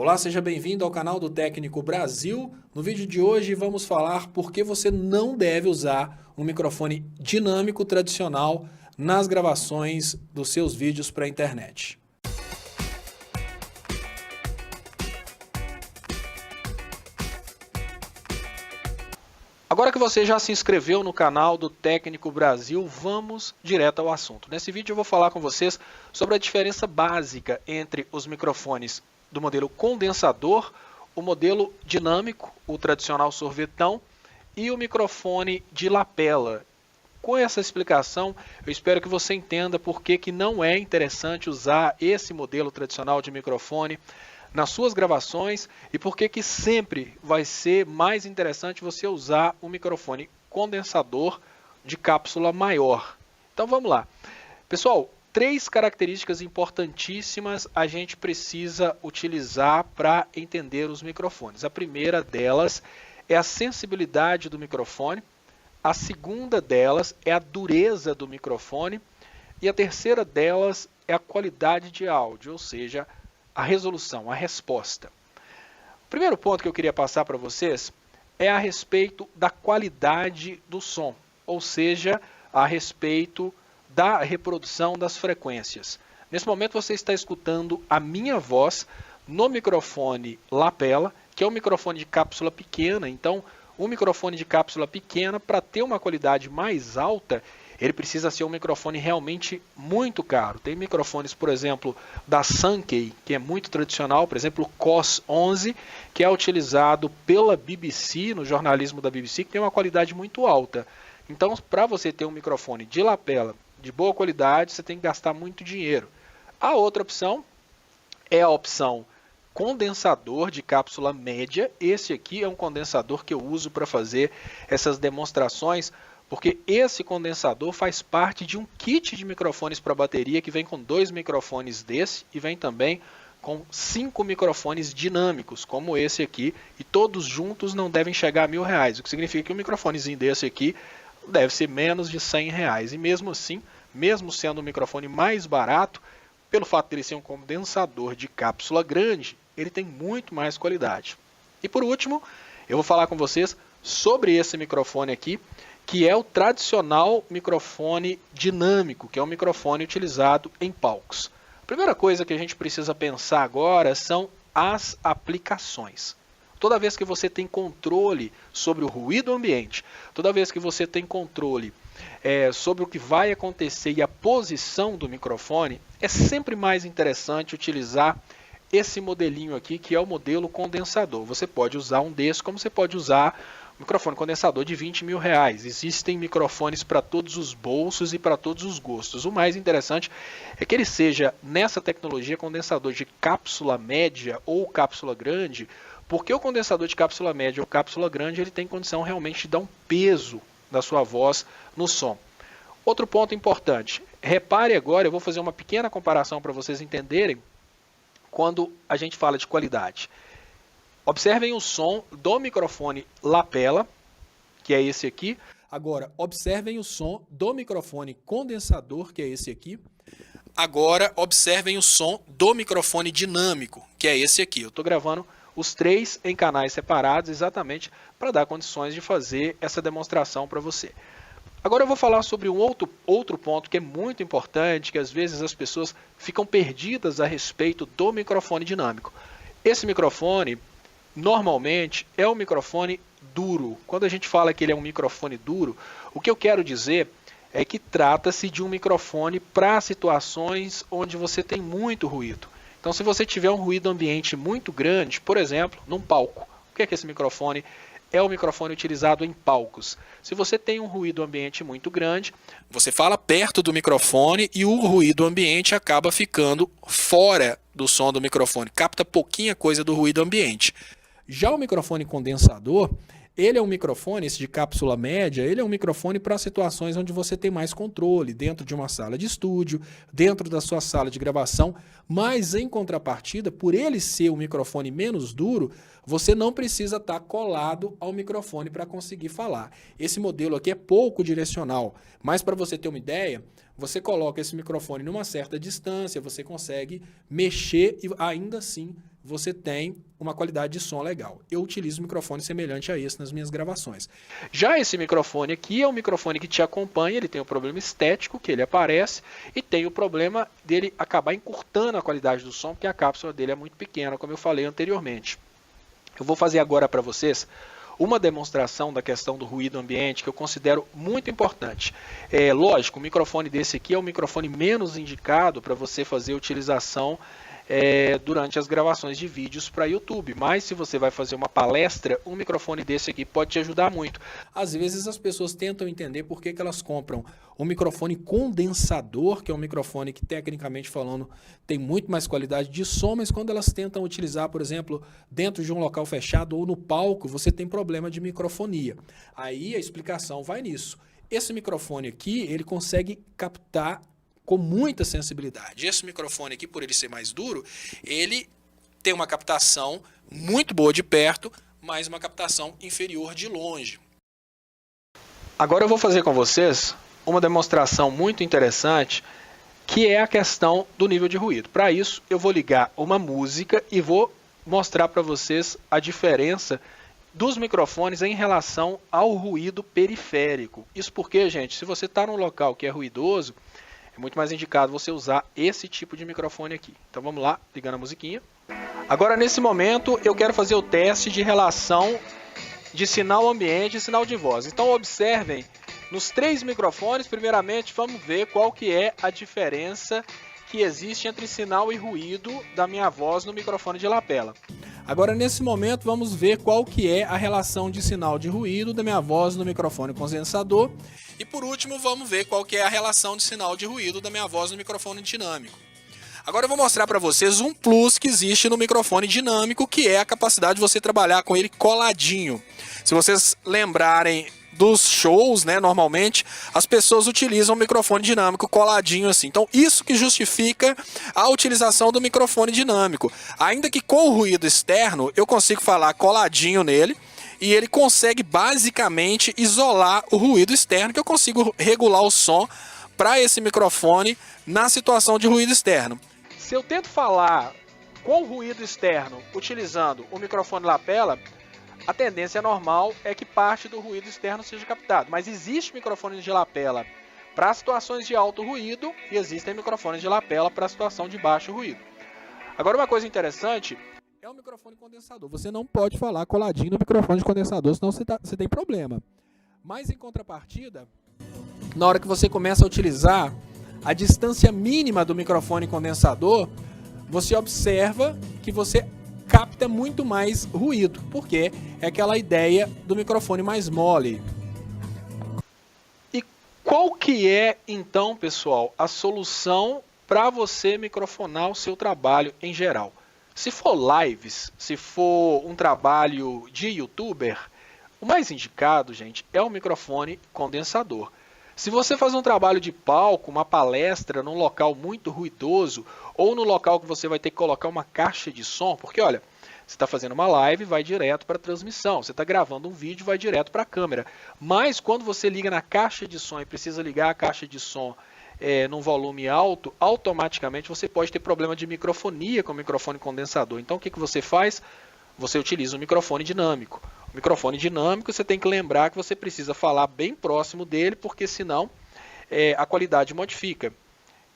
Olá, seja bem-vindo ao canal do Técnico Brasil. No vídeo de hoje vamos falar por que você não deve usar um microfone dinâmico tradicional nas gravações dos seus vídeos para a internet. Agora que você já se inscreveu no canal do Técnico Brasil, vamos direto ao assunto. Nesse vídeo eu vou falar com vocês sobre a diferença básica entre os microfones do modelo condensador, o modelo dinâmico, o tradicional sorvetão, e o microfone de lapela. Com essa explicação, eu espero que você entenda por que não é interessante usar esse modelo tradicional de microfone nas suas gravações e por que sempre vai ser mais interessante você usar um microfone condensador de cápsula maior. Então vamos lá. Pessoal, três características importantíssimas a gente precisa utilizar para entender os microfones. A primeira delas é a sensibilidade do microfone, a segunda delas é a dureza do microfone e a terceira delas é a qualidade de áudio, ou seja, a resolução, a resposta. O primeiro ponto que eu queria passar para vocês é a respeito da qualidade do som, ou seja, a respeito da reprodução das frequências. Nesse momento você está escutando a minha voz no microfone lapela, que é um microfone de cápsula pequena. Então, um microfone de cápsula pequena, para ter uma qualidade mais alta, ele precisa ser um microfone realmente muito caro. Tem microfones, por exemplo, da Sankey, que é muito tradicional, por exemplo, o COS 11, que é utilizado pela BBC, no jornalismo da BBC, que tem uma qualidade muito alta. Então, para você ter um microfone de lapela de boa qualidade, você tem que gastar muito dinheiro. A outra opção é a opção condensador de cápsula média. Esse aqui é um condensador que eu uso para fazer essas demonstrações, porque esse condensador faz parte de um kit de microfones para bateria que vem com 2 microfones desse e vem também com 5 microfones dinâmicos, como esse aqui, e todos juntos não devem chegar a R$1.000, o que significa que um microfonezinho desse aqui deve ser menos de R$100. E mesmo assim, mesmo sendo um microfone mais barato, pelo fato dele ser um condensador de cápsula grande, ele tem muito mais qualidade. E por último, eu vou falar com vocês sobre esse microfone aqui, que é o tradicional microfone dinâmico, que é um microfone utilizado em palcos. A primeira coisa que a gente precisa pensar agora são as aplicações. Toda vez que você tem controle sobre o ruído ambiente, toda vez que você tem controle sobre o que vai acontecer e a posição do microfone, é sempre mais interessante utilizar esse modelinho aqui, que é o modelo condensador. Você pode usar um desses, como você pode usar um microfone condensador de R$20.000. Existem microfones para todos os bolsos e para todos os gostos. O mais interessante é que ele seja, nessa tecnologia, condensador de cápsula média ou cápsula grande, porque o condensador de cápsula média ou cápsula grande ele tem condição realmente de dar um peso da sua voz no som. Outro ponto importante, repare agora, eu vou fazer uma pequena comparação para vocês entenderem quando a gente fala de qualidade. Observem o som do microfone lapela, que é esse aqui. Agora, observem o som do microfone condensador, que é esse aqui. Agora, observem o som do microfone dinâmico, que é esse aqui. Eu estou gravando os três em canais separados, exatamente para dar condições de fazer essa demonstração para você. Agora eu vou falar sobre um outro ponto que é muito importante, que às vezes as pessoas ficam perdidas a respeito do microfone dinâmico. Esse microfone, normalmente, é um microfone duro. Quando a gente fala que ele é um microfone duro, o que eu quero dizer é que trata-se de um microfone para situações onde você tem muito ruído. Então, se você tiver um ruído ambiente muito grande, por exemplo, num palco, o que é que esse microfone é o microfone utilizado em palcos? Se você tem um ruído ambiente muito grande, você fala perto do microfone e o ruído ambiente acaba ficando fora do som do microfone, capta pouquinha coisa do ruído ambiente. Já o microfone condensador, ele é um microfone, esse de cápsula média, ele é um microfone para situações onde você tem mais controle, dentro de uma sala de estúdio, dentro da sua sala de gravação, mas em contrapartida, por ele ser um microfone menos duro, você não precisa estar colado ao microfone para conseguir falar. Esse modelo aqui é pouco direcional, mas para você ter uma ideia, você coloca esse microfone numa certa distância, você consegue mexer e ainda assim você tem uma qualidade de som legal. Eu utilizo um microfone semelhante a esse nas minhas gravações. Já esse microfone aqui é um microfone que te acompanha, ele tem o problema estético, que ele aparece, e tem o problema dele acabar encurtando a qualidade do som, porque a cápsula dele é muito pequena, como eu falei anteriormente. Eu vou fazer agora para vocês uma demonstração da questão do ruído ambiente que eu considero muito importante. Lógico, o microfone desse aqui é o microfone menos indicado para você fazer utilização durante as gravações de vídeos para YouTube, mas se você vai fazer uma palestra, um microfone desse aqui pode te ajudar muito. Às vezes as pessoas tentam entender por que elas compram um microfone condensador, que é um microfone que tecnicamente falando tem muito mais qualidade de som, mas quando elas tentam utilizar, por exemplo, dentro de um local fechado ou no palco, você tem problema de microfonia. Aí a explicação vai nisso. Esse microfone aqui, ele consegue captar com muita sensibilidade. Esse microfone aqui, por ele ser mais duro, ele tem uma captação muito boa de perto, mas uma captação inferior de longe. Agora eu vou fazer com vocês uma demonstração muito interessante, que é a questão do nível de ruído. Para isso, eu vou ligar uma música e vou mostrar para vocês a diferença dos microfones em relação ao ruído periférico. Isso porque, gente, se você está num local que é ruidoso, é muito mais indicado você usar esse tipo de microfone aqui. Então vamos lá, ligando a musiquinha. Agora nesse momento eu quero fazer o teste de relação de sinal ambiente e sinal de voz. Então observem, nos 3 microfones, primeiramente vamos ver qual que é a diferença que existe entre sinal e ruído da minha voz no microfone de lapela. Agora nesse momento vamos ver qual que é a relação de sinal de ruído da minha voz no microfone condensador. E por último vamos ver qual que é a relação de sinal de ruído da minha voz no microfone dinâmico. Agora eu vou mostrar para vocês um plus que existe no microfone dinâmico, que é a capacidade de você trabalhar com ele coladinho. Se vocês lembrarem dos shows, né, normalmente as pessoas utilizam o microfone dinâmico coladinho assim. Então isso que justifica a utilização do microfone dinâmico. Ainda que com o ruído externo eu consigo falar coladinho nele e ele consegue basicamente isolar o ruído externo, que eu consigo regular o som para esse microfone na situação de ruído externo. Se eu tento falar com ruído externo utilizando o microfone lapela, a tendência normal é que parte do ruído externo seja captado. Mas existe microfone de lapela para situações de alto ruído e existem microfones de lapela para situação de baixo ruído. Agora uma coisa interessante é o microfone condensador. Você não pode falar coladinho no microfone de condensador, senão você tem problema. Mas em contrapartida, na hora que você começa a utilizar a distância mínima do microfone condensador, você observa que você capta muito mais ruído, porque é aquela ideia do microfone mais mole. E qual que é, então, pessoal, a solução para você microfonar o seu trabalho em geral? Se for lives, se for um trabalho de youtuber, o mais indicado, gente, é o microfone condensador. Se você faz um trabalho de palco, uma palestra num local muito ruidoso, ou no local que você vai ter que colocar uma caixa de som, porque olha, você está fazendo uma live, vai direto para a transmissão, você está gravando um vídeo, vai direto para a câmera. Mas quando você liga na caixa de som e precisa ligar a caixa de som num volume alto, automaticamente você pode ter problema de microfonia com o microfone condensador. Então o que você faz? Você utiliza o microfone dinâmico. O microfone dinâmico você tem que lembrar que você precisa falar bem próximo dele, porque senão a qualidade modifica.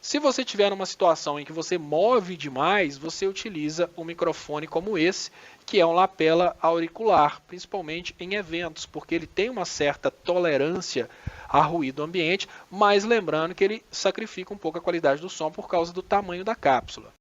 Se você tiver numa situação em que você move demais, você utiliza um microfone como esse, que é um lapela auricular, principalmente em eventos, porque ele tem uma certa tolerância a ruído ambiente, mas lembrando que ele sacrifica um pouco a qualidade do som por causa do tamanho da cápsula.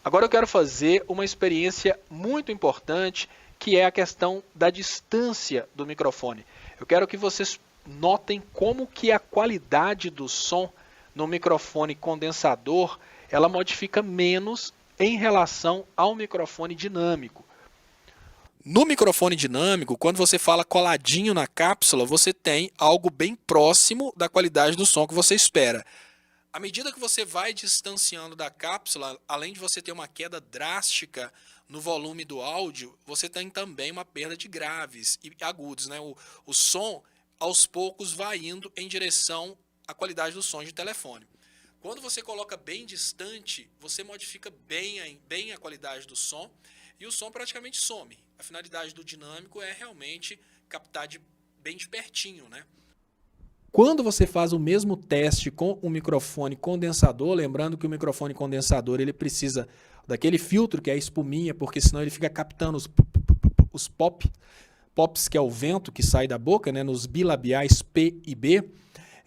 Agora eu quero fazer uma experiência muito importante, que é a questão da distância do microfone. Eu quero que vocês notem como que a qualidade do som no microfone condensador, ela modifica menos em relação ao microfone dinâmico. No microfone dinâmico, quando você fala coladinho na cápsula, você tem algo bem próximo da qualidade do som que você espera. À medida que você vai distanciando da cápsula, além de você ter uma queda drástica no volume do áudio, você tem também uma perda de graves e agudos, né? O som, aos poucos, vai indo em direção à qualidade do som de telefone. Quando você coloca bem distante, você modifica bem a qualidade do som e o som praticamente some. A finalidade do dinâmico é realmente captar bem de pertinho, né? Quando você faz o mesmo teste com o microfone condensador, lembrando que o microfone condensador ele precisa daquele filtro que é a espuminha, porque senão ele fica captando os pops, que é o vento que sai da boca, né, nos bilabiais P e B.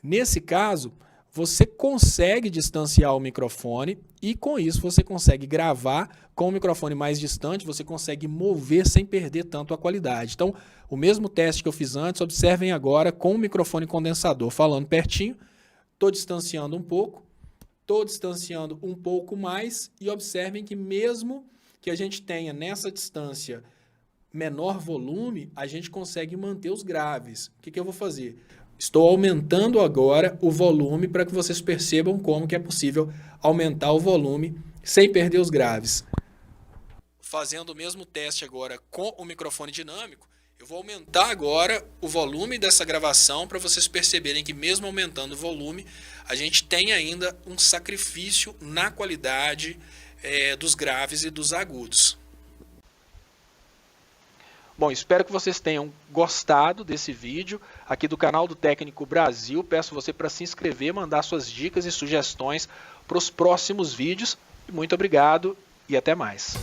Nesse caso, você consegue distanciar o microfone e com isso você consegue gravar com o microfone mais distante, você consegue mover sem perder tanto a qualidade. Então, o mesmo teste que eu fiz antes, observem agora com o microfone condensador falando pertinho, estou distanciando um pouco, estou distanciando um pouco mais e observem que mesmo que a gente tenha nessa distância menor volume, a gente consegue manter os graves. O que eu vou fazer? Estou aumentando agora o volume para que vocês percebam como que é possível aumentar o volume sem perder os graves. Fazendo o mesmo teste agora com o microfone dinâmico, eu vou aumentar agora o volume dessa gravação para vocês perceberem que mesmo aumentando o volume, a gente tem ainda um sacrifício na qualidade dos graves e dos agudos. Bom, espero que vocês tenham gostado desse vídeo aqui do canal do Técnico Brasil. Peço você para se inscrever, mandar suas dicas e sugestões para os próximos vídeos. Muito obrigado e até mais.